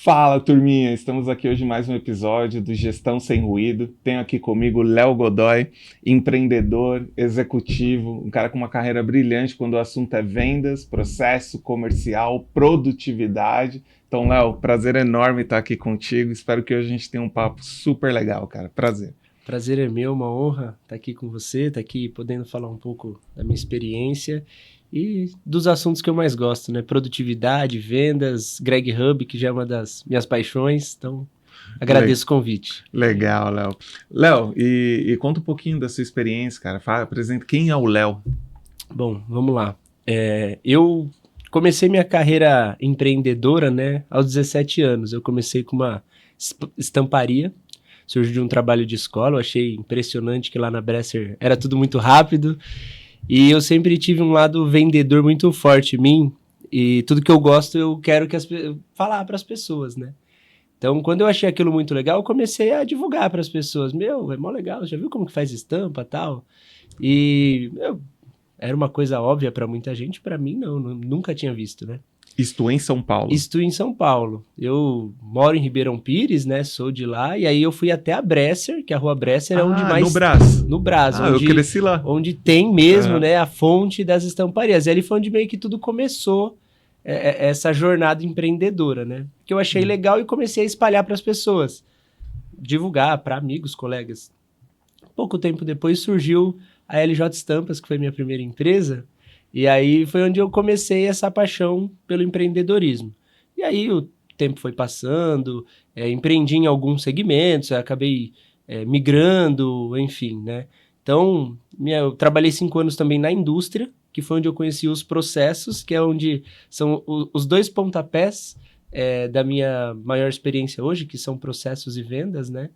Fala, turminha! Estamos aqui hoje em mais um episódio do Gestão Sem Ruído. Tenho aqui comigo Léo Godoy, empreendedor, executivo, um cara com uma carreira brilhante quando o assunto é vendas, processo comercial, produtividade. Então, Léo, prazer enorme estar aqui contigo. Espero que hoje a gente tenha um papo super legal, cara. Prazer. Prazer é meu, uma honra estar aqui com você, estar aqui podendo falar um pouco da minha experiência e dos assuntos que eu mais gosto, né? Produtividade, vendas, Greg Hub, que já é uma das minhas paixões, então agradeço o convite. Legal, Léo. Léo, e conta um pouquinho da sua experiência, cara. Apresenta quem é o Léo. Bom, vamos lá. Eu comecei minha carreira empreendedora, né, aos 17 anos. Eu comecei com uma estamparia. Surgiu de um trabalho de escola, eu achei impressionante que lá na Bresser era tudo muito rápido, e eu sempre tive um lado vendedor muito forte em mim, e tudo que eu gosto eu quero falar para as pessoas, né? Então, quando eu achei aquilo muito legal, eu comecei a divulgar para as pessoas. Meu, é mó legal, já viu como que faz estampa e tal? E era uma coisa óbvia para muita gente, para mim não, nunca tinha visto, né? Isto em São Paulo. Isto em São Paulo. Eu moro em Ribeirão Pires, né? Sou de lá. E aí eu fui até a Bresser, que a Rua Bresser é onde mais... no Brás. No Brás. Eu cresci lá. Onde tem mesmo, né? A fonte das estamparias. E ali foi onde meio que tudo começou, essa jornada empreendedora, né? Que eu achei legal e comecei a espalhar para as pessoas. Divulgar para amigos, colegas. Pouco tempo depois surgiu a LJ Estampas, que foi minha primeira empresa. E aí foi onde eu comecei essa paixão pelo empreendedorismo. E aí o tempo foi passando, empreendi em alguns segmentos, acabei migrando, enfim, né? Então, eu trabalhei 5 anos também na indústria, que foi onde eu conheci os processos, que é onde são os dois pontapés da minha maior experiência hoje, que são processos e vendas, né?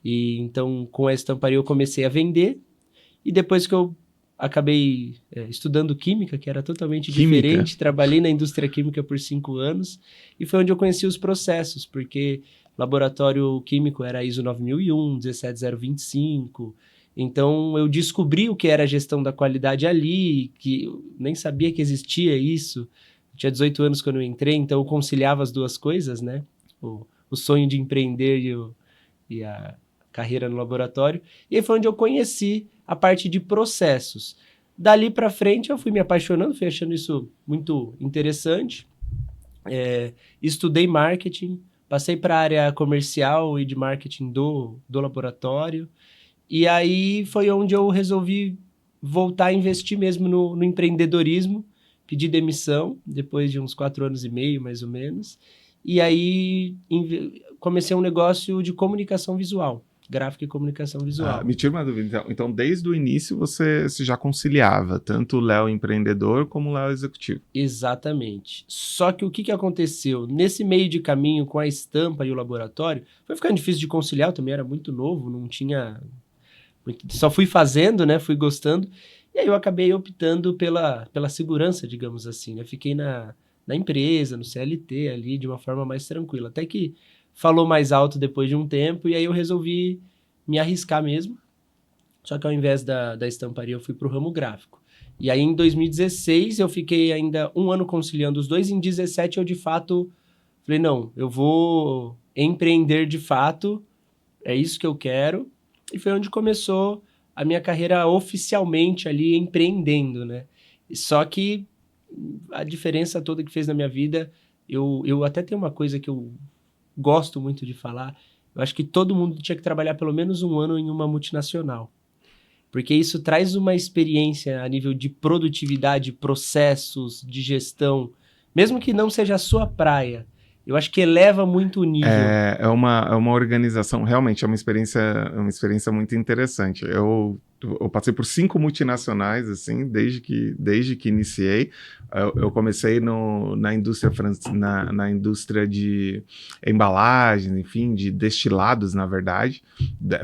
E então, com a estamparia eu comecei a vender, e depois que eu acabei estudando química, que era totalmente diferente. Trabalhei na indústria química por 5 anos e foi onde eu conheci os processos, porque laboratório químico era ISO 9001, 17025. Então, eu descobri o que era a gestão da qualidade ali, que eu nem sabia que existia isso. Eu tinha 18 anos quando eu entrei, então eu conciliava as duas coisas, né? O sonho de empreender e a carreira no laboratório. E aí foi onde eu conheci a parte de processos. Dali para frente eu fui me apaixonando, fui achando isso muito interessante. Estudei marketing, passei para a área comercial e de marketing do laboratório. E aí foi onde eu resolvi voltar a investir mesmo no empreendedorismo. Pedi demissão, depois de uns 4 anos e meio, mais ou menos. E aí comecei um negócio de comunicação visual. Gráfica e comunicação visual. Me tira uma dúvida. Então, desde o início você já conciliava tanto o Léo empreendedor como o Léo executivo. Exatamente. Só que o que aconteceu? Nesse meio de caminho com a estampa e o laboratório, foi ficando difícil de conciliar, eu também era muito novo, não tinha... Só fui fazendo, né? Fui gostando. E aí eu acabei optando pela segurança, digamos assim, né? Fiquei na empresa, no CLT ali, de uma forma mais tranquila. Até que falou mais alto depois de um tempo, e aí eu resolvi me arriscar mesmo. Só que ao invés da estamparia, eu fui para o ramo gráfico. E aí em 2016 eu fiquei ainda 1 ano conciliando os dois. Em 2017 eu de fato falei, não, eu vou empreender de fato, é isso que eu quero. E foi onde começou a minha carreira oficialmente ali empreendendo, né? Só que a diferença toda que fez na minha vida, eu até tenho uma coisa que eu gosto muito de falar, eu acho que todo mundo tinha que trabalhar pelo menos 1 ano em uma multinacional. Porque isso traz uma experiência a nível de produtividade, processos, de gestão, mesmo que não seja a sua praia. Eu acho que eleva muito o nível. É uma organização, realmente, é uma experiência muito interessante. Eu passei por 5 multinacionais, assim, desde que iniciei. Eu comecei na indústria de embalagens, enfim, de destilados, na verdade,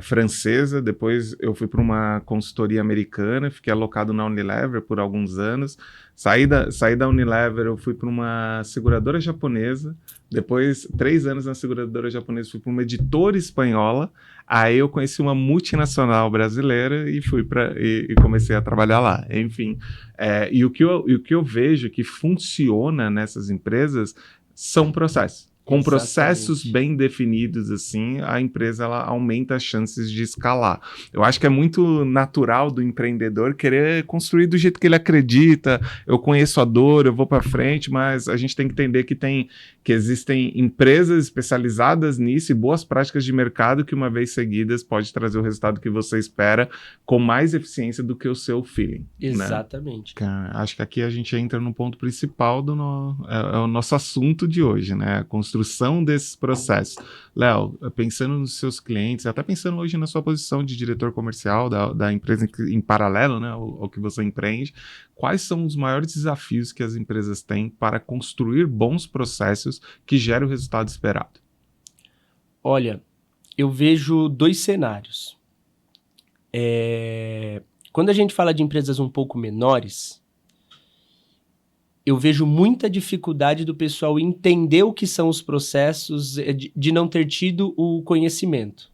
francesa. Depois eu fui para uma consultoria americana, fiquei alocado na Unilever por alguns anos. Saí da Unilever, eu fui para uma seguradora japonesa. Depois, 3 anos na seguradora japonesa, fui para uma editora espanhola. Aí eu conheci uma multinacional brasileira e e comecei a trabalhar lá. Enfim, e o que eu vejo que funciona nessas empresas são processos. Com processos bem definidos, assim, a empresa ela aumenta as chances de escalar. Eu acho que é muito natural do empreendedor querer construir do jeito que ele acredita. Eu conheço a dor, eu vou para frente, mas a gente tem que entender que existem empresas especializadas nisso e boas práticas de mercado que, uma vez seguidas, pode trazer o resultado que você espera com mais eficiência do que o seu feeling. Exatamente. Né? Acho que aqui a gente entra no ponto principal é o nosso assunto de hoje, né? A construção desses processos. Léo, pensando nos seus clientes, até pensando hoje na sua posição de diretor comercial da empresa em paralelo, né, ao que você empreende, quais são os maiores desafios que as empresas têm para construir bons processos que gerem o resultado esperado? Olha, eu vejo 2 cenários. Quando a gente fala de empresas um pouco menores, eu vejo muita dificuldade do pessoal entender o que são os processos, de não ter tido o conhecimento.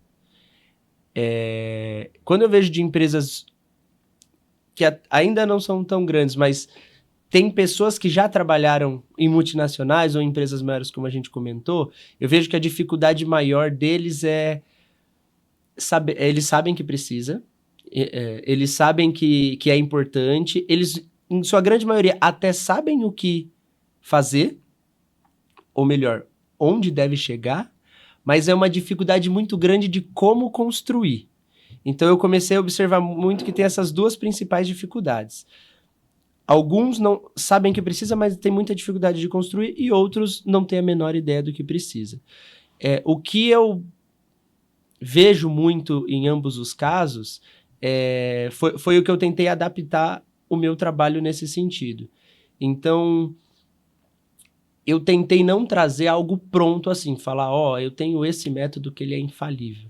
Quando eu vejo de empresas que ainda não são tão grandes, mas tem pessoas que já trabalharam em multinacionais ou em empresas maiores, como a gente comentou, eu vejo que a dificuldade maior deles eles sabem que precisa, eles sabem que é importante, eles, em sua grande maioria, até sabem o que fazer, ou melhor, onde deve chegar, mas é uma dificuldade muito grande de como construir. Então eu comecei a observar muito que tem essas 2 principais dificuldades. Alguns não sabem que precisa, mas tem muita dificuldade de construir, e outros não têm a menor ideia do que precisa. O que eu vejo muito em ambos os casos foi o que eu tentei adaptar o meu trabalho nesse sentido. Então, eu tentei não trazer algo pronto assim, falar, eu tenho esse método que ele é infalível.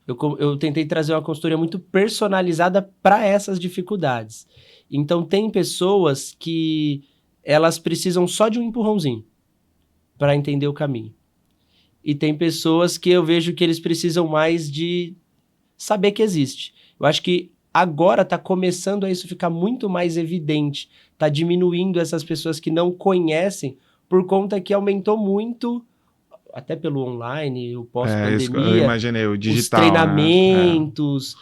Eu tentei trazer uma consultoria muito personalizada para essas dificuldades. Então, tem pessoas que elas precisam só de um empurrãozinho para entender o caminho. E tem pessoas que eu vejo que eles precisam mais de saber que existe. Eu acho que agora está começando a isso ficar muito mais evidente. Está diminuindo essas pessoas que não conhecem, por conta que aumentou muito, até pelo online, o pós-pandemia, eu imaginei, o digital, os treinamentos,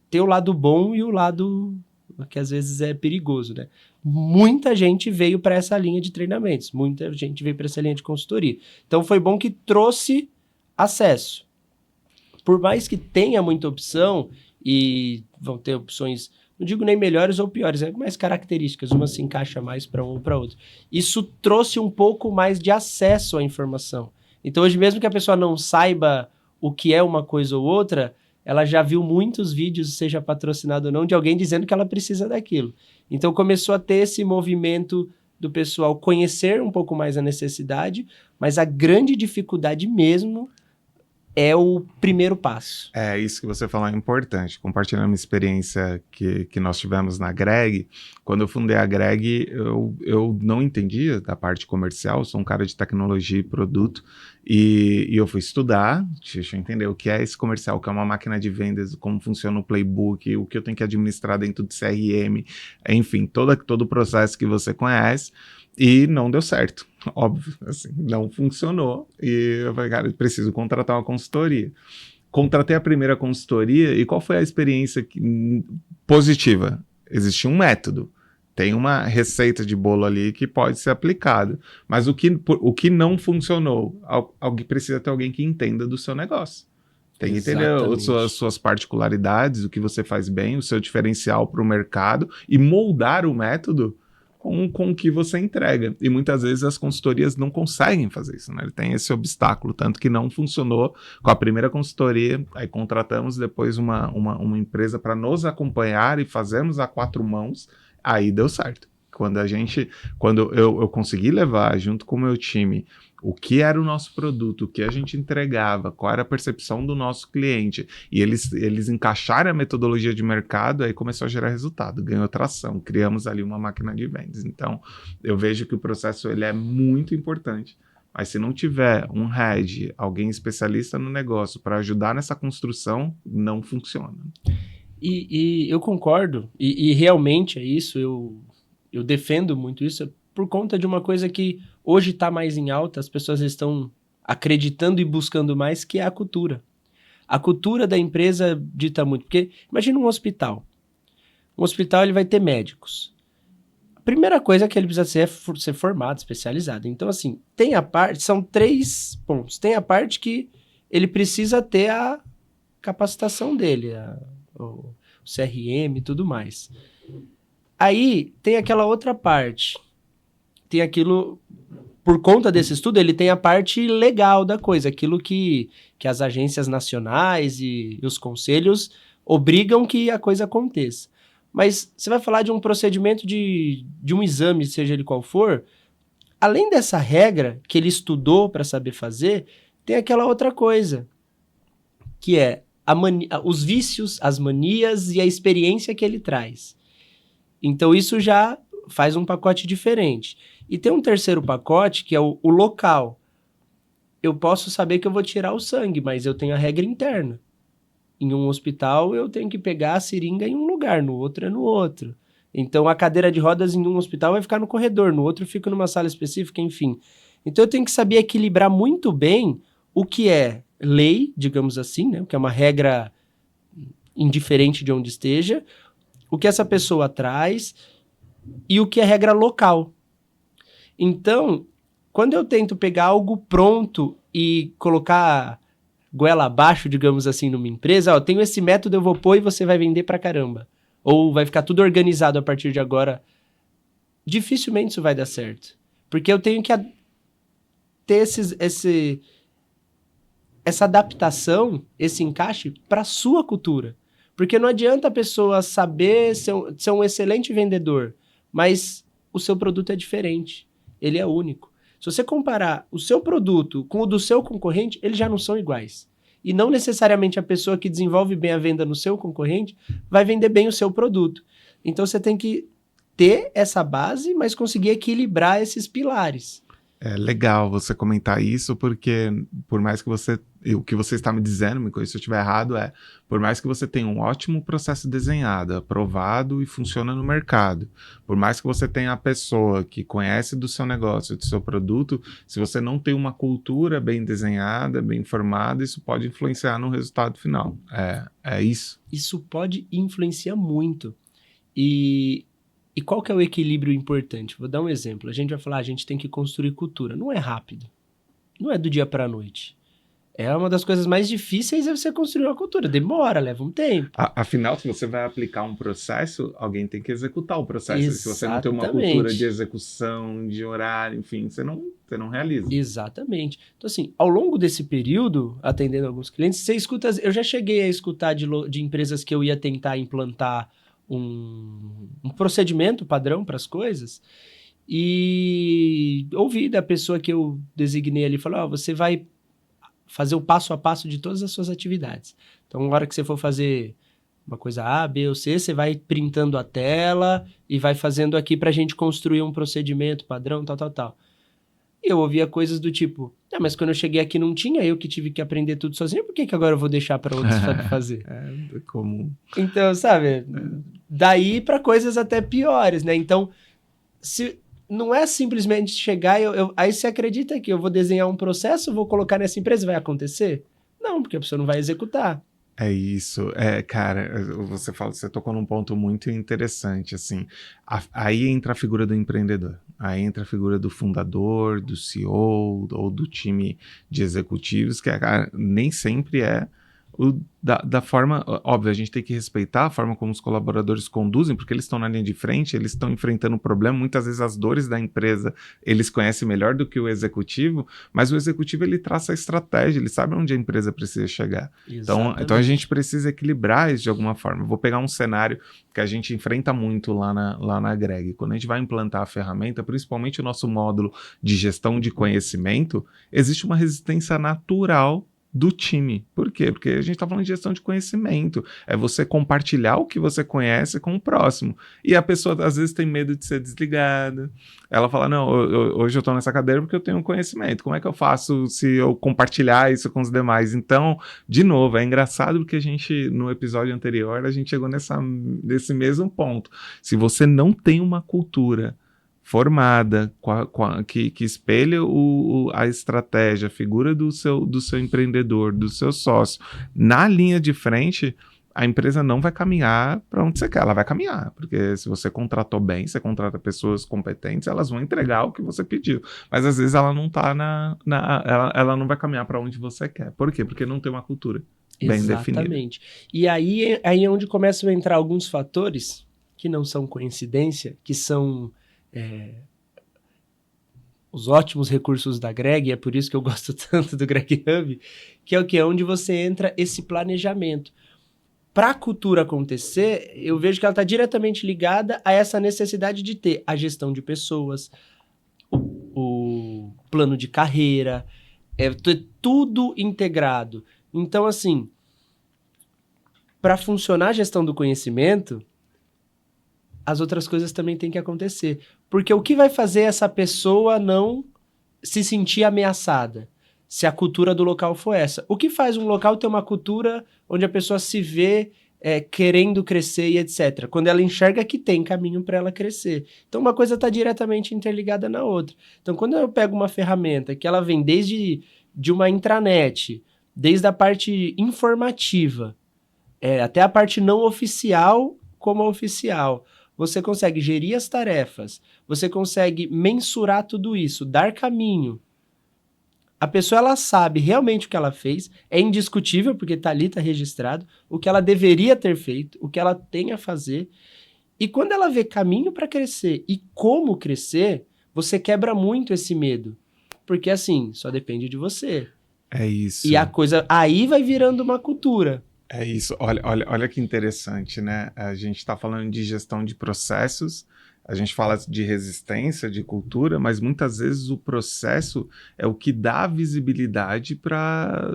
tem o lado bom e o lado que às vezes é perigoso, né? Muita gente veio para essa linha de treinamentos, muita gente veio para essa linha de consultoria. Então foi bom que trouxe acesso. Por mais que tenha muita opção, e vão ter opções, não digo nem melhores ou piores, mais características, uma se encaixa mais para um ou para outro. Isso trouxe um pouco mais de acesso à informação. Então hoje, mesmo que a pessoa não saiba o que é uma coisa ou outra, ela já viu muitos vídeos, seja patrocinado ou não, de alguém dizendo que ela precisa daquilo. Então começou a ter esse movimento do pessoal conhecer um pouco mais a necessidade, mas a grande dificuldade mesmo é o primeiro passo. Isso que você falou é importante. Compartilhando uma experiência que nós tivemos na Greg, quando eu fundei a Greg, eu não entendia da parte comercial, sou um cara de tecnologia e produto, e eu fui estudar, deixa eu entender o que é esse comercial, o que é uma máquina de vendas, como funciona o playbook, o que eu tenho que administrar dentro do CRM, enfim, todo o processo que você conhece, e não deu certo, óbvio, assim, não funcionou, e eu falei, cara, preciso contratar uma consultoria. Contratei a primeira consultoria, e qual foi a experiência positiva? Existia um método, tem uma receita de bolo ali que pode ser aplicado, mas o que não funcionou, precisa ter alguém que entenda do seu negócio. Tem que entender as suas particularidades, o que você faz bem, o seu diferencial para o mercado, e moldar o método com o que você entrega. E muitas vezes as consultorias não conseguem fazer isso, né? Ele tem esse obstáculo, tanto que não funcionou com a primeira consultoria, aí contratamos depois uma empresa para nos acompanhar e fazermos a 4 mãos, aí deu certo. Quando eu consegui levar junto com o meu time o que era o nosso produto, o que a gente entregava, qual era a percepção do nosso cliente, e eles encaixaram a metodologia de mercado, aí começou a gerar resultado, ganhou tração, criamos ali uma máquina de vendas. Então, eu vejo que o processo ele é muito importante, mas se não tiver um head, alguém especialista no negócio para ajudar nessa construção, não funciona. E eu concordo, e realmente é isso, eu defendo muito isso, por conta de uma coisa que hoje está mais em alta, as pessoas estão acreditando e buscando mais, que é a cultura. A cultura da empresa dita muito. Porque imagina um hospital. Um hospital ele vai ter médicos. A primeira coisa que ele precisa ser é ser formado, especializado. Então, assim, tem a parte... São 3 pontos. Tem a parte que ele precisa ter a capacitação dele, o CRM e tudo mais. Aí tem aquela outra parte. Tem aquilo... Por conta desse estudo, ele tem a parte legal da coisa, aquilo que as agências nacionais e os conselhos obrigam que a coisa aconteça. Mas você vai falar de um procedimento de um exame, seja ele qual for, além dessa regra que ele estudou para saber fazer, tem aquela outra coisa, que é os vícios, as manias e a experiência que ele traz. Então isso já faz um pacote diferente. E tem um terceiro pacote, que é o local. Eu posso saber que eu vou tirar o sangue, mas eu tenho a regra interna. Em um hospital, eu tenho que pegar a seringa em um lugar, no outro é no outro. Então, a cadeira de rodas em um hospital vai ficar no corredor, no outro fica numa sala específica, enfim. Então, eu tenho que saber equilibrar muito bem o que é lei, digamos assim, né? O que é uma regra indiferente de onde esteja, o que essa pessoa traz e o que é regra local. Então, quando eu tento pegar algo pronto e colocar goela abaixo, digamos assim, numa empresa, ó, tenho esse método, eu vou pôr e você vai vender pra caramba. Ou vai ficar tudo organizado a partir de agora. Dificilmente isso vai dar certo. Porque eu tenho que ter essa adaptação, esse encaixe pra sua cultura. Porque não adianta a pessoa saber ser um excelente vendedor, mas o seu produto é diferente. Ele é único. Se você comparar o seu produto com o do seu concorrente, eles já não são iguais. E não necessariamente a pessoa que desenvolve bem a venda no seu concorrente vai vender bem o seu produto. Então você tem que ter essa base, mas conseguir equilibrar esses pilares. É legal você comentar isso, porque por mais que o que você está me dizendo, me corrija se eu estiver errado, por mais que você tenha um ótimo processo desenhado, aprovado e funciona no mercado, por mais que você tenha a pessoa que conhece do seu negócio, do seu produto, se você não tem uma cultura bem desenhada, bem formada, isso pode influenciar no resultado final. É isso? Isso pode influenciar muito. E qual que é o equilíbrio importante? Vou dar um exemplo. A gente vai falar, a gente tem que construir cultura. Não é rápido. Não é do dia para a noite. É uma das coisas mais difíceis é você construir uma cultura. Demora, leva um tempo. Afinal, se você vai aplicar um processo, alguém tem que executar o processo. Exatamente. Se você não tem uma cultura de execução, de horário, enfim, você não realiza. Exatamente. Então, assim, ao longo desse período, atendendo alguns clientes, você escuta... Eu já cheguei a escutar de empresas que eu ia tentar implantar um procedimento padrão para as coisas e ouvi da pessoa que eu designei ali, falou, você vai fazer o passo a passo de todas as suas atividades. Então, na hora que você for fazer uma coisa A, B ou C, você vai printando a tela e vai fazendo aqui para a gente construir um procedimento padrão, tal. E eu ouvia coisas do tipo, mas quando eu cheguei aqui não tinha, eu que tive que aprender tudo sozinho, por que agora eu vou deixar para outros fazer? É comum. Então, sabe, daí para coisas até piores, né? Então, se não é simplesmente chegar aí você acredita que eu vou desenhar um processo, vou colocar nessa empresa e vai acontecer? Não, porque a pessoa não vai executar. É isso, cara, você tocou num ponto muito interessante, assim, aí entra a figura do empreendedor, aí entra a figura do fundador, do CEO ou do time de executivos, que cara, nem sempre é da forma, óbvio, a gente tem que respeitar a forma como os colaboradores conduzem, porque eles estão na linha de frente, eles estão enfrentando um problema, muitas vezes as dores da empresa eles conhecem melhor do que o executivo, mas o executivo ele traça a estratégia, ele sabe onde a empresa precisa chegar. Então a gente precisa equilibrar isso de alguma forma. Eu vou pegar um cenário que a gente enfrenta muito lá na Greg. Quando a gente vai implantar a ferramenta, principalmente o nosso módulo de gestão de conhecimento, existe uma resistência natural do time. Por quê? Porque a gente está falando de gestão de conhecimento. É você compartilhar o que você conhece com o próximo. E a pessoa, às vezes, tem medo de ser desligada. Ela fala, não, hoje eu estou nessa cadeira porque eu tenho conhecimento. Como é que eu faço se eu compartilhar isso com os demais? Então, de novo, é engraçado porque no episódio anterior, a gente chegou nesse mesmo ponto. Se você não tem uma cultura formada, que espelha a estratégia, a figura do seu empreendedor, do seu sócio, na linha de frente, a empresa não vai caminhar para onde você quer, ela vai caminhar, porque se você contratou bem, você contrata pessoas competentes, elas vão entregar o que você pediu, mas às vezes ela não tá ela não vai caminhar para onde você quer. Por quê? Porque não tem uma cultura bem definida. Exatamente. E aí é onde começam a entrar alguns fatores que não são coincidência, que são os ótimos recursos da Greg, e é por isso que eu gosto tanto do Greg Hub, que é o que? É onde você entra esse planejamento. Para a cultura acontecer, eu vejo que ela está diretamente ligada a essa necessidade de ter a gestão de pessoas, o plano de carreira, tudo integrado. Então, assim, para funcionar a gestão do conhecimento, as outras coisas também têm que acontecer. Porque o que vai fazer essa pessoa não se sentir ameaçada? Se a cultura do local for essa. O que faz um local ter uma cultura onde a pessoa se vê querendo crescer e etc. Quando ela enxerga que tem caminho para ela crescer. Então, uma coisa está diretamente interligada na outra. Então, quando eu pego uma ferramenta que ela vem desde de uma intranet, desde a parte informativa, até a parte não oficial como a oficial, você consegue gerir as tarefas, você consegue mensurar tudo isso, dar caminho. A pessoa, ela sabe realmente o que ela fez, é indiscutível, porque tá ali, tá registrado, o que ela deveria ter feito, o que ela tem a fazer. E quando ela vê caminho para crescer e como crescer, você quebra muito esse medo. Porque, assim, só depende de você. É isso. E a coisa aí vai virando uma cultura. É isso. Olha que interessante, né? A gente está falando de gestão de processos, a gente fala de resistência, de cultura, mas muitas vezes o processo é o que dá visibilidade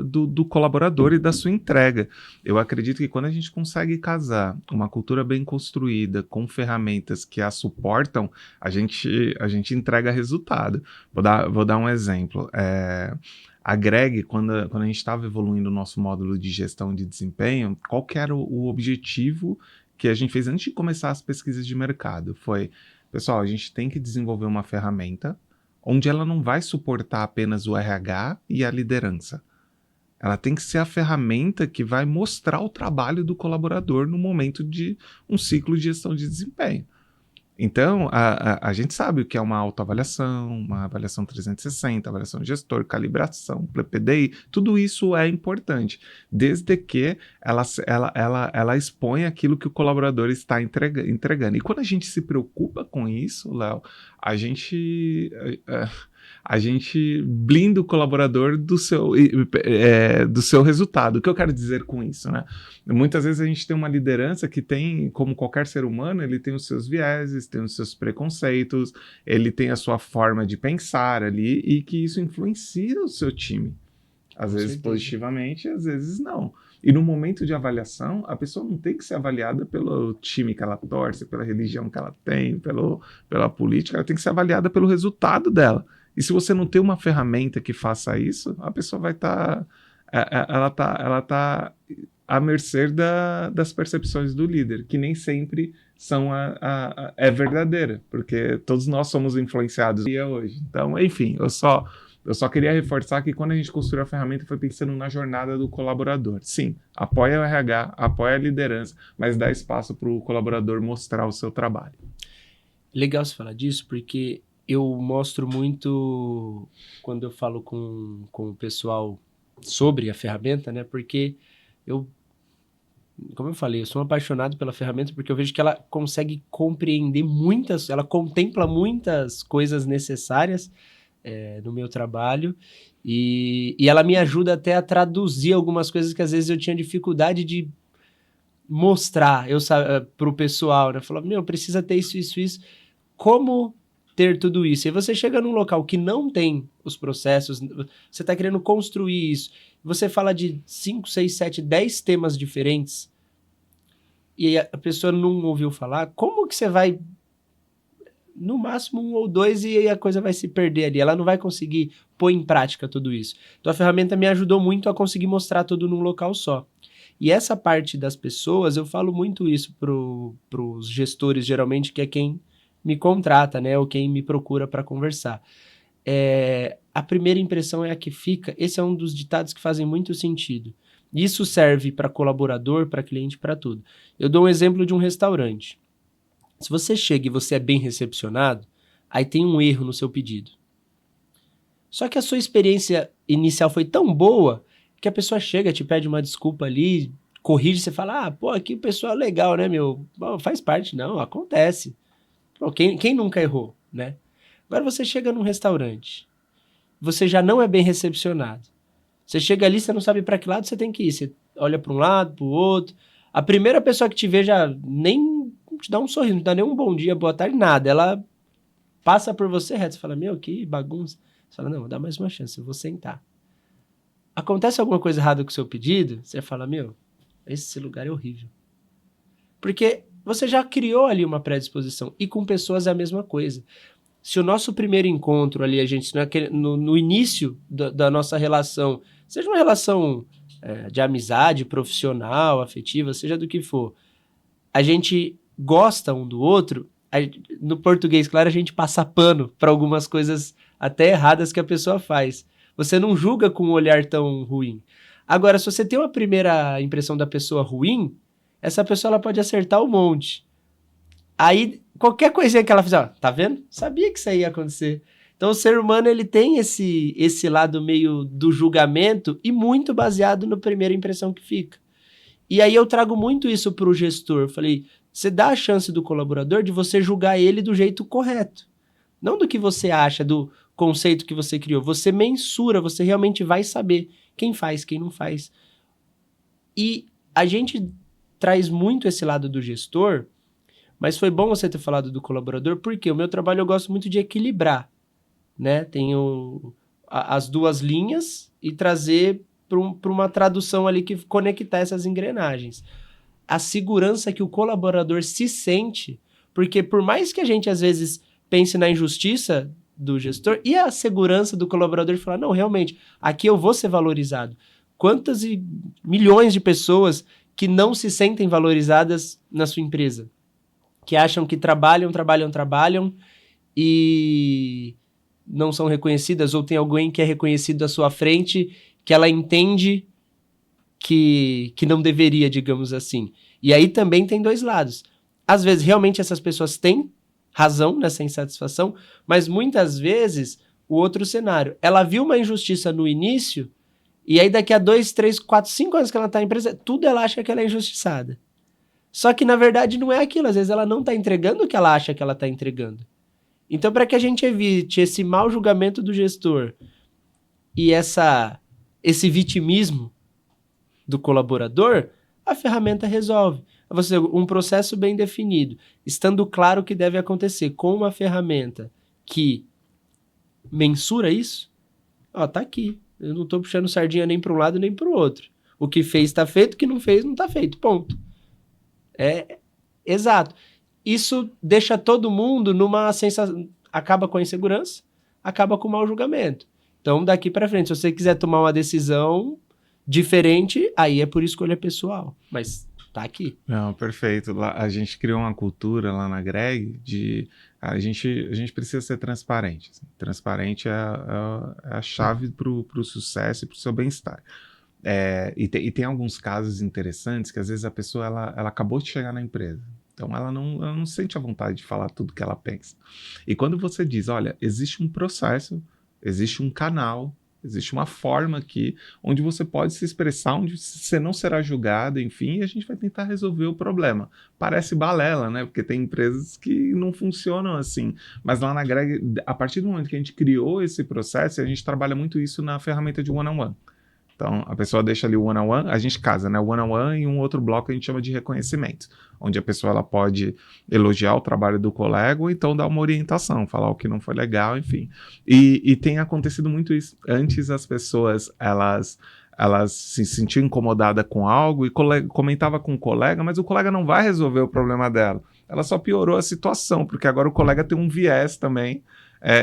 do colaborador e da sua entrega. Eu acredito que quando a gente consegue casar uma cultura bem construída com ferramentas que a suportam, a gente entrega resultado. Vou dar um exemplo. A Greg, quando a gente estava evoluindo o nosso módulo de gestão de desempenho, qual que era o objetivo que a gente fez antes de começar as pesquisas de mercado? Foi, pessoal, a gente tem que desenvolver uma ferramenta onde ela não vai suportar apenas o RH e a liderança. Ela tem que ser a ferramenta que vai mostrar o trabalho do colaborador no momento de um ciclo de gestão de desempenho. Então, a gente sabe o que é uma autoavaliação, uma avaliação 360, avaliação de gestor, calibração, PDI, tudo isso é importante, desde que ela expõe aquilo que o colaborador está entregando. E quando a gente se preocupa com isso, Léo, a gente blinda o colaborador do seu resultado. O que eu quero dizer com isso, né? Muitas vezes a gente tem uma liderança que tem, como qualquer ser humano, ele tem os seus vieses, tem os seus preconceitos, ele tem a sua forma de pensar ali e que isso influencia o seu time. Às vezes positivamente, às vezes não. E no momento de avaliação, a pessoa não tem que ser avaliada pelo time que ela torce, pela religião que ela tem, pela política, ela tem que ser avaliada pelo resultado dela. E se você não tem uma ferramenta que faça isso, a pessoa vai estar... ela tá à mercê das percepções do líder, que nem sempre são é verdadeira, porque todos nós somos influenciados hoje. Então, enfim, eu só queria reforçar que quando a gente construiu a ferramenta foi pensando na jornada do colaborador. Sim, apoia o RH, apoia a liderança, mas dá espaço para o colaborador mostrar o seu trabalho. Legal você falar disso, porque eu mostro muito quando eu falo com o pessoal sobre a ferramenta, né? Porque como eu falei, eu sou um apaixonado pela ferramenta porque eu vejo que ela consegue compreender ela contempla muitas coisas necessárias no meu trabalho e ela me ajuda até a traduzir algumas coisas que às vezes eu tinha dificuldade de mostrar para o pessoal, né? Falar, precisa ter isso. Como ter tudo isso? E você chega num local que não tem os processos, você está querendo construir isso, você fala de 5, 6, 7, 10 temas diferentes e a pessoa não ouviu falar, como que você vai, no máximo 1 ou 2 e a coisa vai se perder ali, ela não vai conseguir pôr em prática tudo isso. Então a ferramenta me ajudou muito a conseguir mostrar tudo num local só. E essa parte das pessoas, eu falo muito isso para os gestores, geralmente, que é quem me contrata, né? Ou quem me procura para conversar. A primeira impressão é a que fica. Esse é um dos ditados que fazem muito sentido. Isso serve para colaborador, para cliente, para tudo. Eu dou um exemplo de um restaurante. Se você chega e você é bem recepcionado, aí tem um erro no seu pedido. Só que a sua experiência inicial foi tão boa que a pessoa chega, te pede uma desculpa ali, corrige, você fala, pô, aqui o pessoal é legal, né, meu? Bom, faz parte, não, acontece. Pô, quem nunca errou, né? Agora você chega num restaurante, você já não é bem recepcionado. Você chega ali, você não sabe para que lado você tem que ir. Você olha para um lado, para o outro. A primeira pessoa que te vê já nem te dá um sorriso, não te dá nem um bom dia, boa tarde, nada. Ela passa por você reto, você fala, meu, que bagunça. Você fala, não, vou dar mais uma chance, eu vou sentar. Acontece alguma coisa errada com o seu pedido, você fala, meu, esse lugar é horrível. Porque você já criou ali uma predisposição. E com pessoas é a mesma coisa. Se o nosso primeiro encontro ali, a gente, no início da nossa relação, seja uma relação de amizade, profissional, afetiva, seja do que for, a gente gosta um do outro, no português, claro, a gente passa pano para algumas coisas até erradas que a pessoa faz. Você não julga com um olhar tão ruim. Agora, se você tem uma primeira impressão da pessoa ruim, essa pessoa ela pode acertar um monte. Aí, qualquer coisinha que ela fizer, tá vendo? Sabia que isso aí ia acontecer. Então, o ser humano, ele tem esse lado meio do julgamento e muito baseado na primeira impressão que fica. E aí eu trago muito isso pro gestor. Falei, você dá a chance do colaborador de você julgar ele do jeito correto. Não do que você acha, do conceito que você criou. Você mensura, você realmente vai saber quem faz, quem não faz. E a gente traz muito esse lado do gestor, mas foi bom você ter falado do colaborador, porque o meu trabalho eu gosto muito de equilibrar, né? Tenho as duas linhas e trazer para uma tradução ali que conectar essas engrenagens. A segurança que o colaborador se sente, porque por mais que a gente às vezes pense na injustiça do gestor, e a segurança do colaborador de falar, não, realmente, aqui eu vou ser valorizado. Quantas milhões de pessoas que não se sentem valorizadas na sua empresa? Que acham que trabalham e não são reconhecidas, ou tem alguém que é reconhecido à sua frente, que ela entende que não deveria, digamos assim. E aí também tem dois lados. Às vezes, realmente, essas pessoas têm razão nessa insatisfação, mas muitas vezes, o outro cenário, ela viu uma injustiça no início, e aí daqui a 2, 3, 4, 5 anos que ela está na empresa, tudo ela acha que ela é injustiçada. Só que, na verdade, não é aquilo. Às vezes ela não está entregando o que ela acha que ela está entregando. Então, para que a gente evite esse mau julgamento do gestor e esse vitimismo do colaborador, a ferramenta resolve. Você, um processo bem definido, estando claro o que deve acontecer, com uma ferramenta que mensura isso, tá aqui. Eu não estou puxando sardinha nem para um lado nem para o outro. O que fez está feito, o que não fez não está feito. Ponto. Exato. Isso deixa todo mundo numa sensação, acaba com a insegurança, acaba com o mau julgamento. Então, daqui para frente, se você quiser tomar uma decisão diferente, aí é por escolha pessoal, mas tá aqui. Não, perfeito. Lá, a gente criou uma cultura lá na Greg de a gente precisa ser transparente. Assim. Transparente é a chave para o sucesso e para o seu bem-estar. E tem alguns casos interessantes que às vezes a pessoa ela acabou de chegar na empresa. Então ela não sente a vontade de falar tudo que ela pensa. E quando você diz, olha, existe um processo, existe um canal, existe uma forma aqui onde você pode se expressar, onde você não será julgado, enfim, e a gente vai tentar resolver o problema. Parece balela, né? Porque tem empresas que não funcionam assim. Mas lá na Greg, a partir do momento que a gente criou esse processo, a gente trabalha muito isso na ferramenta de one-on-one. Então, a pessoa deixa ali o one-on-one, a gente casa, né? O one-on-one e um outro bloco a gente chama de reconhecimento, onde a pessoa ela pode elogiar o trabalho do colega ou então dar uma orientação, falar o que não foi legal, enfim. E tem acontecido muito isso. Antes as pessoas, elas se sentiam incomodadas com algo e comentava com o colega, mas o colega não vai resolver o problema dela. Ela só piorou a situação, porque agora o colega tem um viés também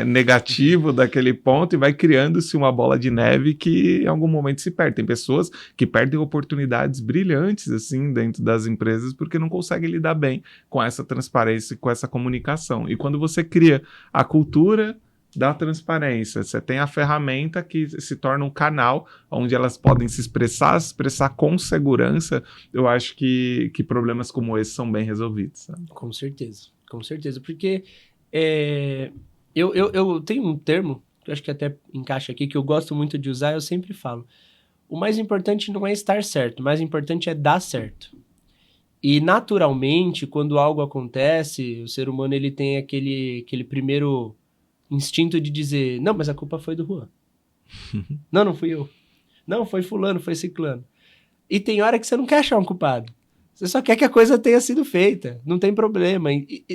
negativo daquele ponto e vai criando-se uma bola de neve que em algum momento se perde. Tem pessoas que perdem oportunidades brilhantes assim dentro das empresas porque não conseguem lidar bem com essa transparência e com essa comunicação. E quando você cria a cultura da transparência, você tem a ferramenta que se torna um canal onde elas podem se expressar com segurança, eu acho que problemas como esse são bem resolvidos. Sabe? Com certeza, porque eu tenho um termo, que eu acho que até encaixa aqui, que eu gosto muito de usar, eu sempre falo, o mais importante não é estar certo, o mais importante é dar certo. E naturalmente, quando algo acontece, o ser humano ele tem aquele primeiro instinto de dizer, não, mas a culpa foi do Juan. Não fui eu. Não, foi fulano, foi ciclano. E tem hora que você não quer achar um culpado. Você só quer que a coisa tenha sido feita. Não tem problema.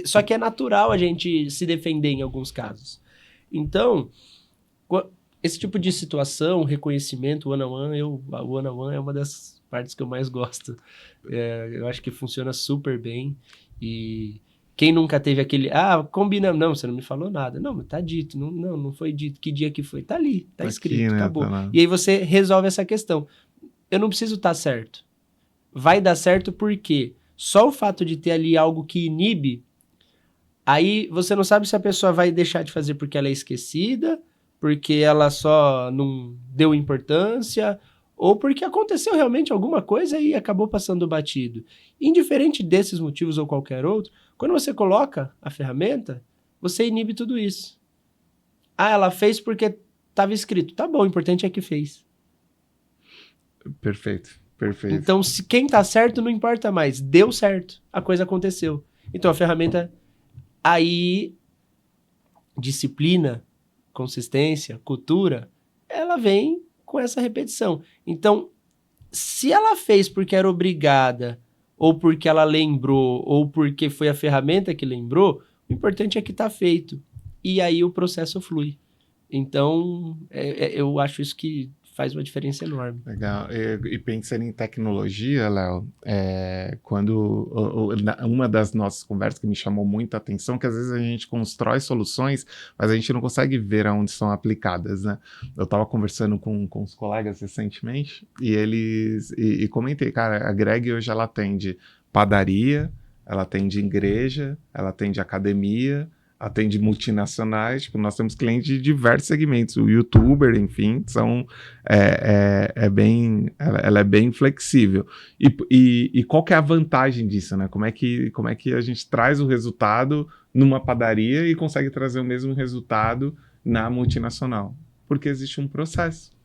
Só que é natural a gente se defender em alguns casos. Então, esse tipo de situação, reconhecimento, one-on-one, o one-on-one é uma das partes que eu mais gosto. Eu acho que funciona super bem. E quem nunca teve aquele, combinamos, não, você não me falou nada. Não, mas tá dito, não foi dito. Que dia que foi? Tá ali, tá escrito, aqui, né? acabou. E aí você resolve essa questão. Eu não preciso estar certo. Vai dar certo porque só o fato de ter ali algo que inibe, aí você não sabe se a pessoa vai deixar de fazer porque ela é esquecida, porque ela só não deu importância, ou porque aconteceu realmente alguma coisa e acabou passando batido. Indiferente desses motivos ou qualquer outro, quando você coloca a ferramenta, você inibe tudo isso. Ela fez porque estava escrito. Tá bom, o importante é que fez. Perfeito. Então, se quem tá certo, não importa mais. Deu certo. A coisa aconteceu. Então, a ferramenta... Aí, disciplina, consistência, cultura, ela vem com essa repetição. Então, se ela fez porque era obrigada, ou porque ela lembrou, ou porque foi a ferramenta que lembrou, o importante é que tá feito. E aí o processo flui. Então, eu acho isso que faz uma diferença enorme. Legal. E pensando em tecnologia, Léo, quando uma das nossas conversas que me chamou muita atenção, que às vezes a gente constrói soluções, mas a gente não consegue ver aonde são aplicadas, né? Eu estava conversando com os colegas recentemente e comentei, cara, a Greg hoje ela atende padaria, ela atende igreja, ela atende academia, atende multinacionais, tipo, nós temos clientes de diversos segmentos, o youtuber, enfim, ela é bem flexível. E qual que é a vantagem disso, né? Como é que a gente traz o resultado numa padaria e consegue trazer o mesmo resultado na multinacional? Porque existe um processo.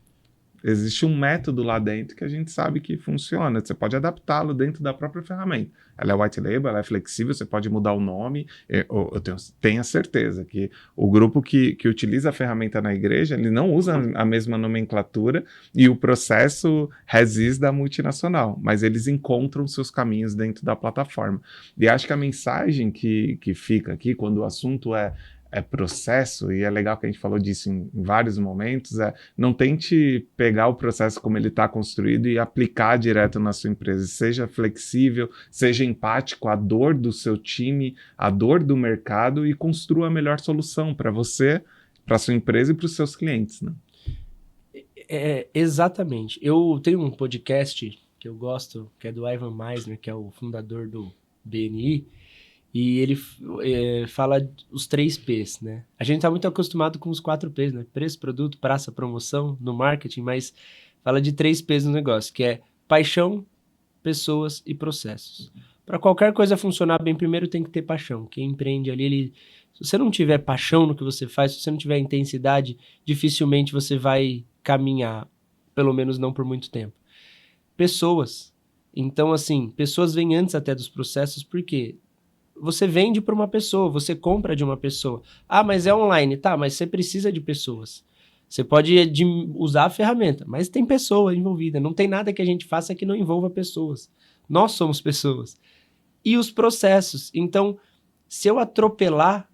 Existe um método lá dentro que a gente sabe que funciona. Você pode adaptá-lo dentro da própria ferramenta. Ela é white label, ela é flexível, você pode mudar o nome. Eu tenho a certeza que o grupo que utiliza a ferramenta na igreja, ele não usa a mesma nomenclatura e o processo resiste da multinacional, mas eles encontram seus caminhos dentro da plataforma. E acho que a mensagem que fica aqui, quando o assunto é processo, e é legal que a gente falou disso em vários momentos, não tente pegar o processo como ele está construído e aplicar direto na sua empresa. Seja flexível, seja empático à dor do seu time, à dor do mercado e construa a melhor solução para você, para a sua empresa e para os seus clientes, né? Exatamente. Eu tenho um podcast que eu gosto, que é do Ivan Misner, que é o fundador do BNI, e ele fala os 3 P's, né? A gente tá muito acostumado com os 4 P's, né? Preço, produto, praça, promoção no marketing, mas fala de 3 P's no negócio, que é paixão, pessoas e processos. Para qualquer coisa funcionar bem, primeiro tem que ter paixão. Quem empreende ali, se você não tiver paixão no que você faz, se você não tiver intensidade, dificilmente você vai caminhar, pelo menos não por muito tempo. Pessoas. Então, assim, pessoas vêm antes até dos processos, por quê? Você vende para uma pessoa, você compra de uma pessoa. Mas é online. Tá, mas você precisa de pessoas. Você pode usar a ferramenta, mas tem pessoa envolvida. Não tem nada que a gente faça que não envolva pessoas. Nós somos pessoas. E os processos. Então, se eu atropelar,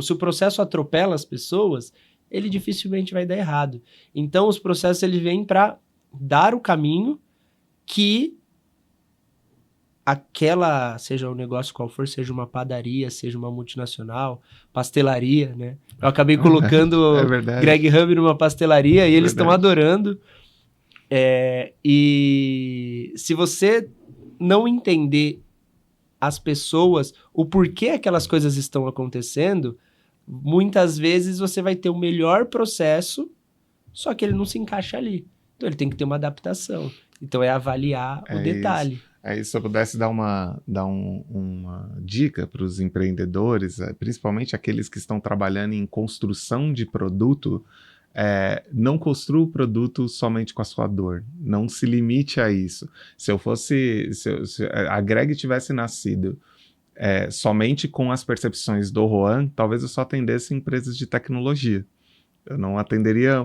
se o processo atropela as pessoas, ele dificilmente vai dar errado. Então, os processos eles vêm para dar o caminho que seja o negócio qual for, seja uma padaria, seja uma multinacional, pastelaria, né? Eu acabei colocando Greg Hub numa pastelaria e eles estão adorando. E se você não entender as pessoas, o porquê aquelas coisas estão acontecendo, muitas vezes você vai ter o melhor processo, só que ele não se encaixa ali. Então ele tem que ter uma adaptação. Então é avaliar o detalhe. Se eu pudesse dar uma dica para os empreendedores, principalmente aqueles que estão trabalhando em construção de produto, não construa o produto somente com a sua dor. Não se limite a isso. Se a Greg tivesse nascido somente com as percepções do Juan, talvez eu só atendesse empresas de tecnologia. Eu não atenderia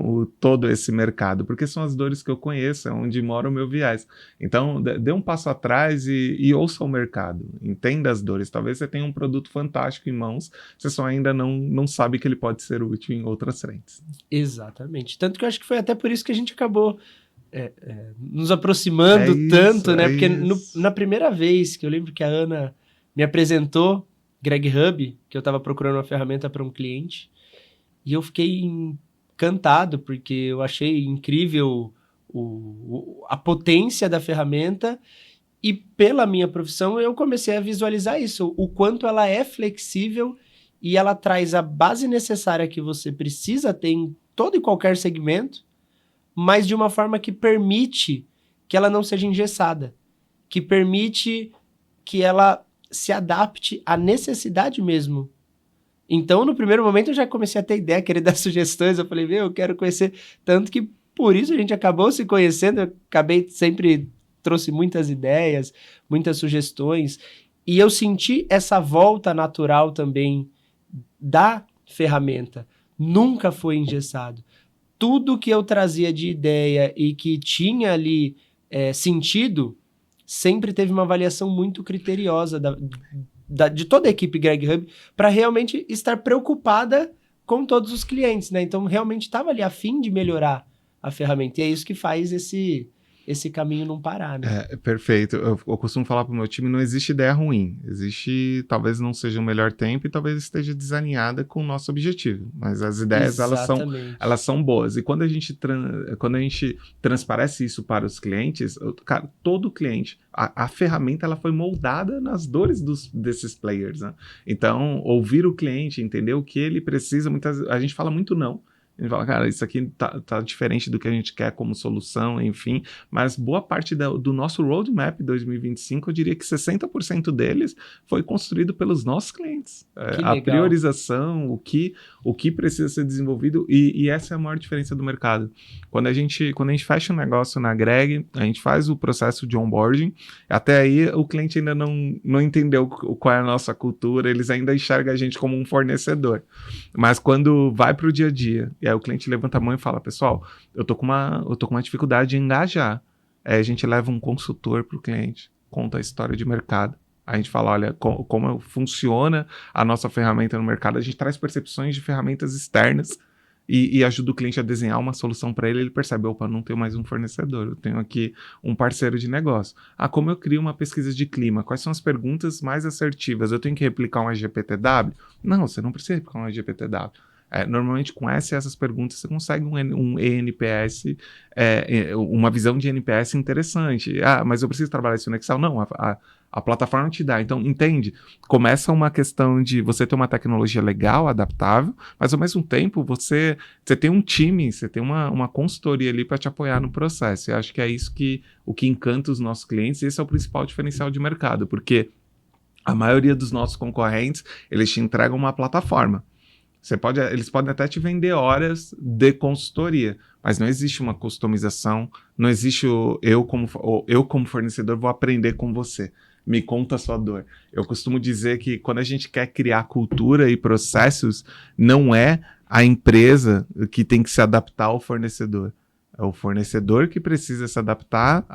todo esse mercado, porque são as dores que eu conheço, é onde mora o meu viés. Então, dê um passo atrás e ouça o mercado, entenda as dores. Talvez você tenha um produto fantástico em mãos, você só ainda não sabe que ele pode ser útil em outras frentes. Exatamente. Tanto que eu acho que foi até por isso que a gente acabou nos aproximando tanto, né? Porque na primeira vez que eu lembro que a Ana me apresentou Greg Hub, que eu estava procurando uma ferramenta para um cliente, e eu fiquei encantado, porque eu achei incrível a potência da ferramenta, e pela minha profissão eu comecei a visualizar isso, o quanto ela é flexível e ela traz a base necessária que você precisa ter em todo e qualquer segmento, mas de uma forma que permite que ela não seja engessada, que permite que ela se adapte à necessidade mesmo. Então, no primeiro momento, eu já comecei a ter ideia, querer dar sugestões. Eu falei, eu quero conhecer. Tanto que, por isso, a gente acabou se conhecendo. Eu trouxe muitas ideias, muitas sugestões. E eu senti essa volta natural também da ferramenta. Nunca foi engessado. Tudo que eu trazia de ideia e que tinha ali sentido, sempre teve uma avaliação muito criteriosa de toda a equipe Greg Hub, para realmente estar preocupada com todos os clientes, né? Então, realmente estava ali a fim de melhorar a ferramenta. E é isso que faz esse caminho não parar, né? Perfeito. Eu costumo falar para o meu time, não existe ideia ruim. Talvez não seja o melhor tempo e talvez esteja desalinhada com o nosso objetivo. Mas as ideias, elas são boas. E quando a gente transparece isso para os clientes, cara, todo cliente, a ferramenta ela foi moldada nas dores desses players, né? Então, ouvir o cliente, entender o que ele precisa, a gente fala muito não. A gente fala, cara, isso aqui tá diferente do que a gente quer como solução, enfim. Mas boa parte do nosso roadmap 2025, eu diria que 60% deles foi construído pelos nossos clientes. A priorização, o que precisa ser desenvolvido, e essa é a maior diferença do mercado. Quando a gente fecha um negócio na Greg, a gente faz o processo de onboarding, até aí o cliente ainda não entendeu qual é a nossa cultura, eles ainda enxergam a gente como um fornecedor. Mas quando vai para o dia a dia, e aí o cliente levanta a mão e fala, pessoal, eu tô com uma dificuldade de engajar. A gente leva um consultor para o cliente, conta a história de mercado. A gente fala, olha, como funciona a nossa ferramenta no mercado. A gente traz percepções de ferramentas externas e ajuda o cliente a desenhar uma solução para ele. Ele percebe, opa, não tenho mais um fornecedor, eu tenho aqui um parceiro de negócio. Como eu crio uma pesquisa de clima? Quais são as perguntas mais assertivas? Eu tenho que replicar um EGPTW? Não, você não precisa replicar um EGPTW. Normalmente com essas perguntas você consegue um ENPS, uma visão de NPS interessante. Mas eu preciso trabalhar isso no Excel? Não, a plataforma te dá. Então, entende? Começa uma questão de você ter uma tecnologia legal, adaptável, mas ao mesmo tempo você tem um time, você tem uma consultoria ali para te apoiar no processo. Eu acho que é isso o que encanta os nossos clientes, e esse é o principal diferencial de mercado, porque a maioria dos nossos concorrentes, eles te entregam uma plataforma. Eles podem até te vender horas de consultoria, mas não existe uma customização, não existe eu como fornecedor vou aprender com você. Me conta a sua dor. Eu costumo dizer que quando a gente quer criar cultura e processos, não é a empresa que tem que se adaptar ao fornecedor. É o fornecedor que precisa se adaptar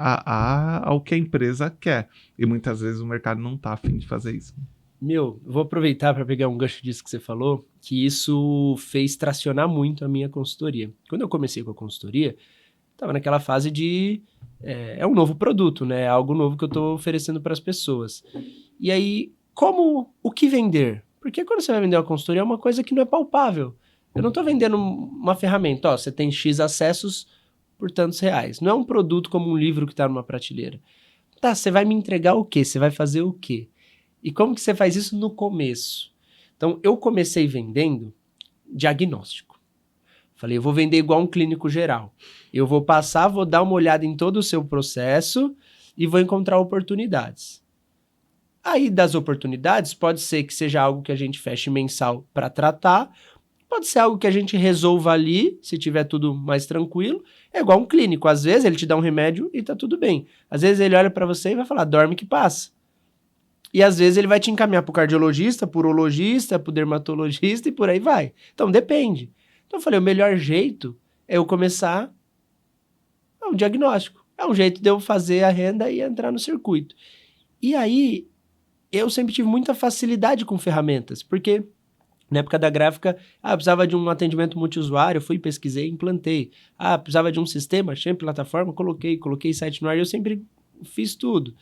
ao que a empresa quer. E muitas vezes o mercado não está a fim de fazer isso. Vou aproveitar para pegar um gancho disso que você falou, que isso fez tracionar muito a minha consultoria. Quando eu comecei com a consultoria, Estava naquela fase de... É um novo produto, né? É algo novo que eu estou oferecendo para as pessoas. E aí, o que vender? Porque quando você vai vender uma consultoria, é uma coisa que não é palpável. Eu não estou vendendo uma ferramenta. Ó, você tem X acessos por tantos reais. Não é um produto como um livro que está numa prateleira. Tá, você vai me entregar o quê? Você vai fazer o quê? E como que você faz isso no começo? Então, eu comecei vendendo diagnóstico. Falei, eu vou vender igual um clínico geral. Eu vou passar, vou dar uma olhada em todo o seu processo e vou encontrar oportunidades. Aí, das oportunidades, pode ser que seja algo que a gente feche mensal para tratar, pode ser algo que a gente resolva ali, se tiver tudo mais tranquilo. É igual um clínico. Às vezes, ele te dá um remédio e tá tudo bem. Às vezes, ele olha para você e vai falar, dorme que passa. E às vezes, ele vai te encaminhar pro cardiologista, pro urologista, pro dermatologista e por aí vai. Então, depende. Então eu falei, o melhor jeito é eu começar um diagnóstico. É um jeito de eu fazer a renda e entrar no circuito. E aí, eu sempre tive muita facilidade com ferramentas, porque na época da gráfica, eu precisava de um atendimento multiusuário, fui, pesquisei, implantei. Precisava de um sistema, achei plataforma, coloquei site no ar, eu sempre fiz tudo.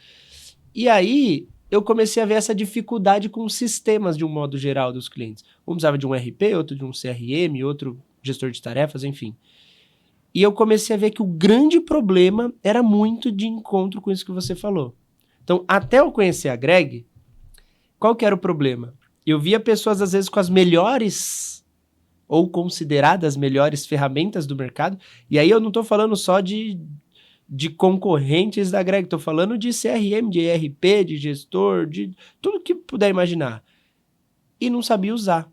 E aí, eu comecei a ver essa dificuldade com os sistemas de um modo geral dos clientes. Um precisava de um RP, outro de um CRM, outro gestor de tarefas, enfim. E eu comecei a ver que o grande problema era muito de encontro com isso que você falou. Então, até eu conhecer a Greg, qual que era o problema? Eu via pessoas, às vezes, com as melhores ou consideradas melhores ferramentas do mercado, e aí eu não estou falando só de concorrentes da Greg, estou falando de CRM, de ERP, de gestor, de tudo que puder imaginar. E não sabia usar.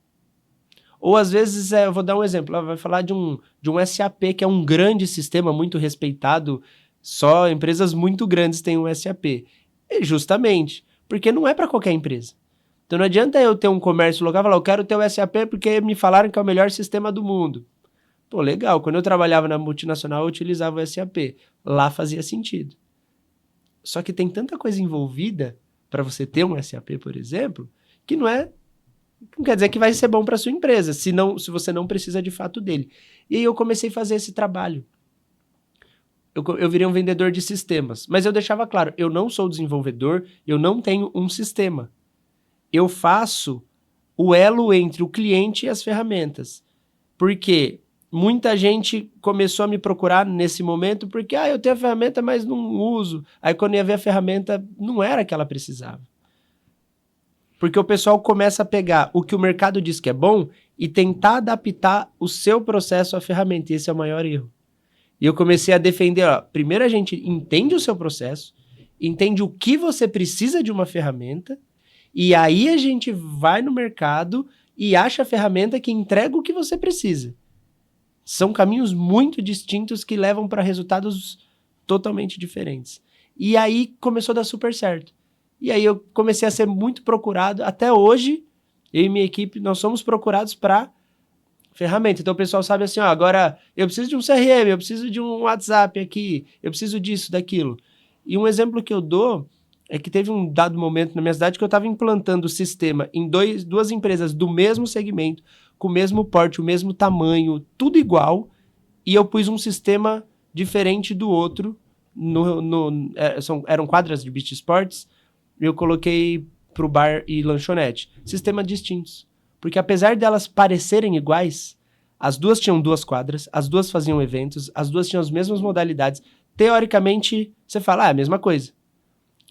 Ou às vezes, eu vou dar um exemplo, ela vai falar de um SAP, que é um grande sistema muito respeitado, só empresas muito grandes têm um SAP. E justamente, porque não é para qualquer empresa. Então não adianta eu ter um comércio local e falar, eu quero ter o SAP porque me falaram que é o melhor sistema do mundo. Pô, legal, quando eu trabalhava na multinacional eu utilizava o SAP. Lá fazia sentido. Só que tem tanta coisa envolvida para você ter um SAP, por exemplo, que não quer dizer que vai ser bom para sua empresa, se você não precisa de fato dele. E aí eu comecei a fazer esse trabalho. Eu virei um vendedor de sistemas, mas eu deixava claro, eu não sou desenvolvedor, eu não tenho um sistema. Eu faço o elo entre o cliente e as ferramentas. Porque muita gente começou a me procurar nesse momento porque eu tenho a ferramenta, mas não uso. Aí quando ia ver a ferramenta, não era que ela precisava. Porque o pessoal começa a pegar o que o mercado diz que é bom e tentar adaptar o seu processo à ferramenta. E esse é o maior erro. E eu comecei a defender, primeiro a gente entende o seu processo, entende o que você precisa de uma ferramenta, e aí a gente vai no mercado e acha a ferramenta que entrega o que você precisa. São caminhos muito distintos que levam para resultados totalmente diferentes. E aí começou a dar super certo. E aí eu comecei a ser muito procurado. Até hoje, eu e minha equipe, nós somos procurados para ferramenta. Então o pessoal sabe assim, agora eu preciso de um CRM, eu preciso de um WhatsApp aqui, eu preciso disso, daquilo. E um exemplo que eu dou é que teve um dado momento na minha cidade que eu estava implantando o sistema em duas empresas do mesmo segmento, com o mesmo porte, o mesmo tamanho, tudo igual, e eu pus um sistema diferente do outro. Eram quadras de beach sports, eu coloquei para o bar e lanchonete. Sistemas distintos. Porque apesar delas parecerem iguais, as duas tinham 2 quadras, as duas faziam eventos, as duas tinham as mesmas modalidades. Teoricamente, você fala, é a mesma coisa.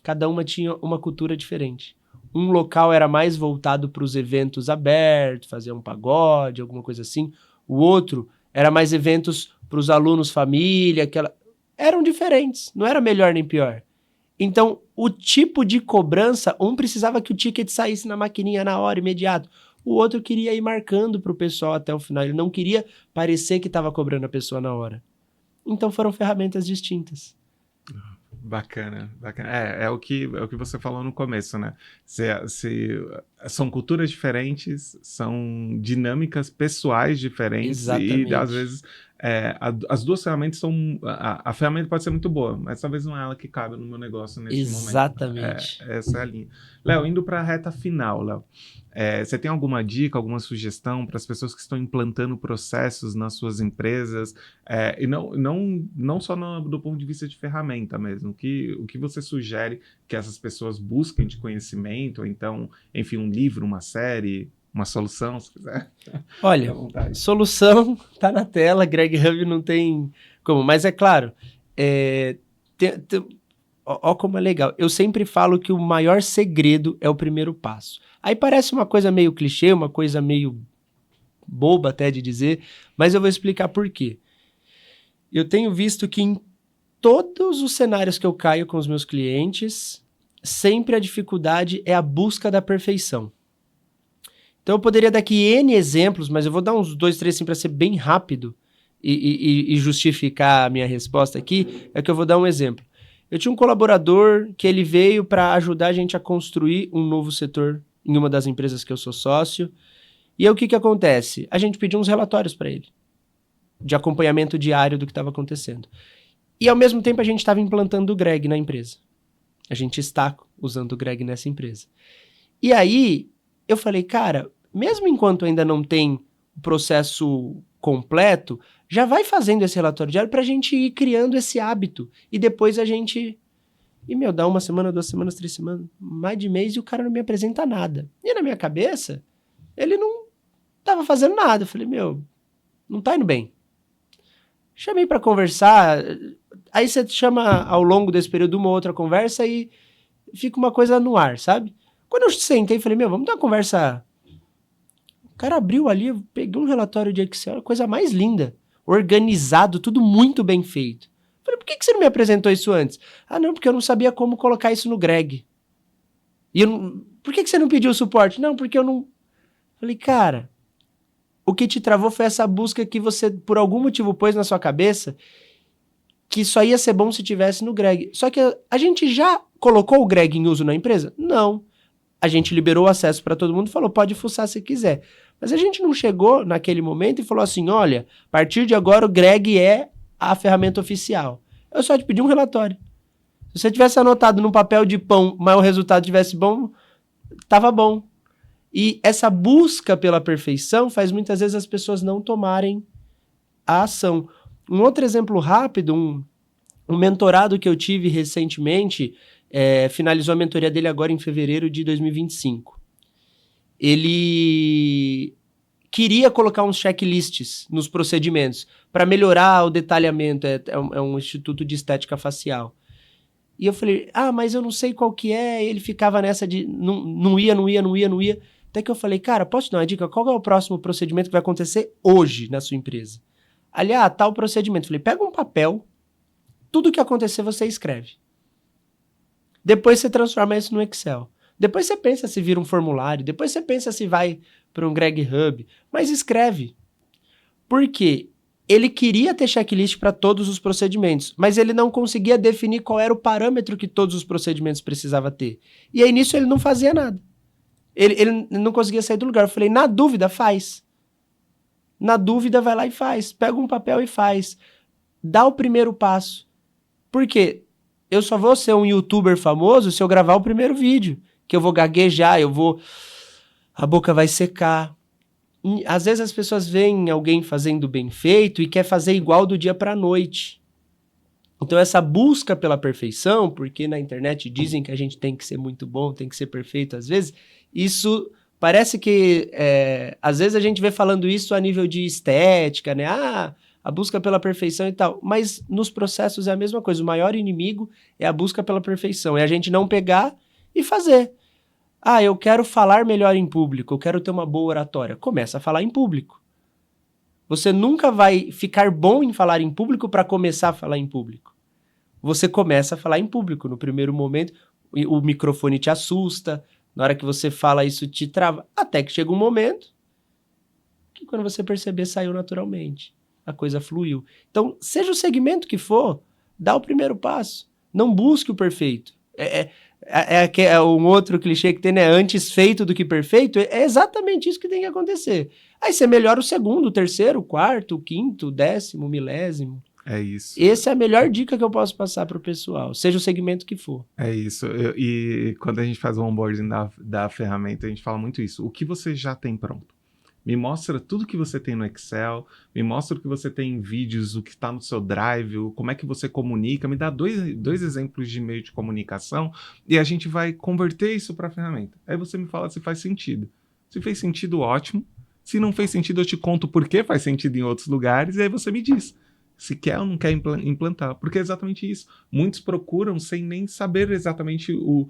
Cada uma tinha uma cultura diferente. Um local era mais voltado para os eventos abertos, fazer um pagode, alguma coisa assim. O outro era mais eventos para os alunos, família, eram diferentes, não era melhor nem pior. Então, o tipo de cobrança, um precisava que o ticket saísse na maquininha na hora, imediato. O outro queria ir marcando para o pessoal até o final. Ele não queria parecer que estava cobrando a pessoa na hora. Então, foram ferramentas distintas. Bacana, bacana. É o que você falou no começo, né? São culturas diferentes, são dinâmicas pessoais diferentes. Exatamente. E às vezes as duas ferramentas são... A ferramenta pode ser muito boa, mas talvez não é ela que cabe no meu negócio nesse Exatamente. momento. Essa é a linha. Léo, indo para a reta final, Léo. Você tem alguma dica, alguma sugestão para as pessoas que estão implantando processos nas suas empresas? E não só do ponto de vista de ferramenta mesmo. O que você sugere que essas pessoas busquem de conhecimento? Ou então, enfim, um livro, uma série, uma solução, se quiser. Olha, solução tá na tela, Greg Hub não tem como. Mas é claro, ó como é legal. Eu sempre falo que o maior segredo é o primeiro passo. Aí parece uma coisa meio clichê, uma coisa meio boba até de dizer, mas eu vou explicar por quê. Eu tenho visto que em todos os cenários que eu caio com os meus clientes, sempre a dificuldade é a busca da perfeição. Então eu poderia dar aqui N exemplos, mas eu vou dar uns 2, 3 assim para ser bem rápido e justificar a minha resposta aqui, é que eu vou dar um exemplo. Eu tinha um colaborador que ele veio para ajudar a gente a construir um novo setor em uma das empresas que eu sou sócio. E aí o que acontece? A gente pediu uns relatórios para ele, de acompanhamento diário do que estava acontecendo. E ao mesmo tempo a gente estava implantando o Greg na empresa. A gente está usando o Greg nessa empresa. E aí eu falei, cara, mesmo enquanto ainda não tem o processo completo, já vai fazendo esse relatório diário para a gente ir criando esse hábito. E depois a gente... E, dá 1 semana, 2 semanas, 3 semanas, mais de mês e o cara não me apresenta nada. E na minha cabeça, ele não tava fazendo nada. Eu falei, não tá indo bem. Chamei para conversar. Aí você chama ao longo desse período uma outra conversa e fica uma coisa no ar, sabe? Quando eu sentei, falei, vamos ter uma conversa. O cara abriu ali, eu peguei um relatório de Excel, coisa mais linda. Organizado, tudo muito bem feito. Falei, por que você não me apresentou isso antes? Ah, não, porque eu não sabia como colocar isso no Greg. Por que você não pediu suporte? Não, porque eu não... Falei, cara, o que te travou foi essa busca que você, por algum motivo, pôs na sua cabeça que só ia ser bom se tivesse no Greg. Só que a gente já colocou o Greg em uso na empresa? Não. A gente liberou o acesso para todo mundo e falou, pode fuçar se quiser. Mas a gente não chegou naquele momento e falou assim, olha, a partir de agora o Greg é a ferramenta oficial. Eu só te pedi um relatório. Se você tivesse anotado num papel de pão, mas o resultado tivesse bom, tava bom. E essa busca pela perfeição faz muitas vezes as pessoas não tomarem a ação. Um outro exemplo rápido, um mentorado que eu tive recentemente, finalizou a mentoria dele agora em fevereiro de 2025. Ele queria colocar uns checklists nos procedimentos para melhorar o detalhamento. É um instituto de estética facial. E eu falei, mas eu não sei qual que é. E ele ficava nessa de não ia. Até que eu falei, cara, posso te dar uma dica? Qual é o próximo procedimento que vai acontecer hoje na sua empresa? Ali, tal procedimento. Falei, pega um papel, tudo que acontecer você escreve. Depois você transforma isso no Excel. Depois você pensa se vira um formulário, depois você pensa se vai para um Greg Hub, mas escreve. Por quê? Ele queria ter checklist para todos os procedimentos, mas ele não conseguia definir qual era o parâmetro que todos os procedimentos precisavam ter. E aí nisso ele não fazia nada. Ele não conseguia sair do lugar. Eu falei, na dúvida, faz. Na dúvida, vai lá e faz. Pega um papel e faz. Dá o primeiro passo. Por quê? Eu só vou ser um youtuber famoso se eu gravar o primeiro vídeo. Que eu vou gaguejar, a boca vai secar. Às vezes as pessoas veem alguém fazendo bem feito e quer fazer igual do dia para a noite. Então essa busca pela perfeição, porque na internet dizem que a gente tem que ser muito bom, tem que ser perfeito às vezes, isso parece que às vezes a gente vê falando isso a nível de estética, né? A busca pela perfeição e tal. Mas nos processos é a mesma coisa. O maior inimigo é a busca pela perfeição. É a gente não pegar e fazer. Eu quero falar melhor em público, eu quero ter uma boa oratória. Começa a falar em público. Você nunca vai ficar bom em falar em público para começar a falar em público. Você começa a falar em público. No primeiro momento, o microfone te assusta, na hora que você fala isso te trava, até que chega um momento que quando você perceber saiu naturalmente. A coisa fluiu. Então, seja o segmento que for, dá o primeiro passo. Não busque o perfeito. É um outro clichê que tem, né? Antes feito do que perfeito. É exatamente isso que tem que acontecer. Aí você melhora o segundo, o terceiro, o quarto, o quinto, o 10º, o 1000º. É isso. Essa é a melhor dica que eu posso passar para o pessoal, seja o segmento que for. É isso. E quando a gente faz o onboarding da ferramenta, a gente fala muito isso. O que você já tem pronto? Me mostra tudo que você tem no Excel, me mostra o que você tem em vídeos, o que está no seu Drive, como é que você comunica, me dá dois exemplos de meio de comunicação e a gente vai converter isso para a ferramenta. Aí você me fala se faz sentido. Se fez sentido, ótimo. Se não fez sentido, eu te conto por que faz sentido em outros lugares e aí você me diz se quer ou não quer implantar. Porque é exatamente isso. Muitos procuram sem nem saber exatamente o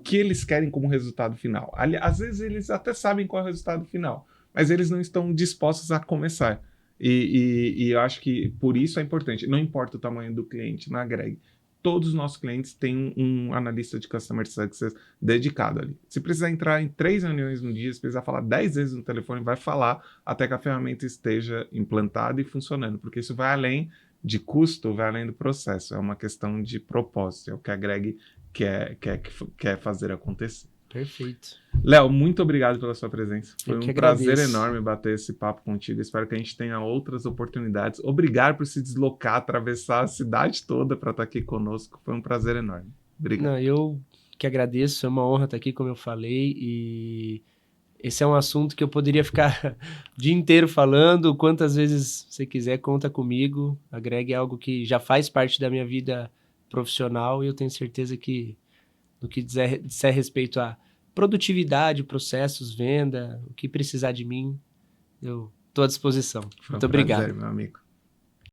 que eles querem como resultado final. Às vezes eles até sabem qual é o resultado final, mas eles não estão dispostos a começar. E eu acho que por isso é importante. Não importa o tamanho do cliente, não agregue. Todos os nossos clientes têm um analista de Customer Success dedicado ali. Se precisar entrar em 3 reuniões no dia, se precisar falar 10 vezes no telefone, vai falar até que a ferramenta esteja implantada e funcionando, porque isso vai além de custo, vai além do processo. É uma questão de propósito, é o que a Greg quer fazer acontecer. Perfeito. Léo, muito obrigado pela sua presença. Foi um prazer agradeço. enorme bater esse papo contigo. Espero que a gente tenha outras oportunidades. Obrigado por se deslocar, atravessar a cidade toda para estar aqui conosco. Foi um prazer enorme. Obrigado. Não, eu que agradeço. É uma honra estar aqui, como eu falei. E esse é um assunto que eu poderia ficar o dia inteiro falando. Quantas vezes você quiser, conta comigo. A Greg é algo que já faz parte da minha vida profissional e eu tenho certeza que no que disser respeito a produtividade, processos, venda, o que precisar de mim, eu estou à disposição. Muito obrigado. Prazer, meu amigo.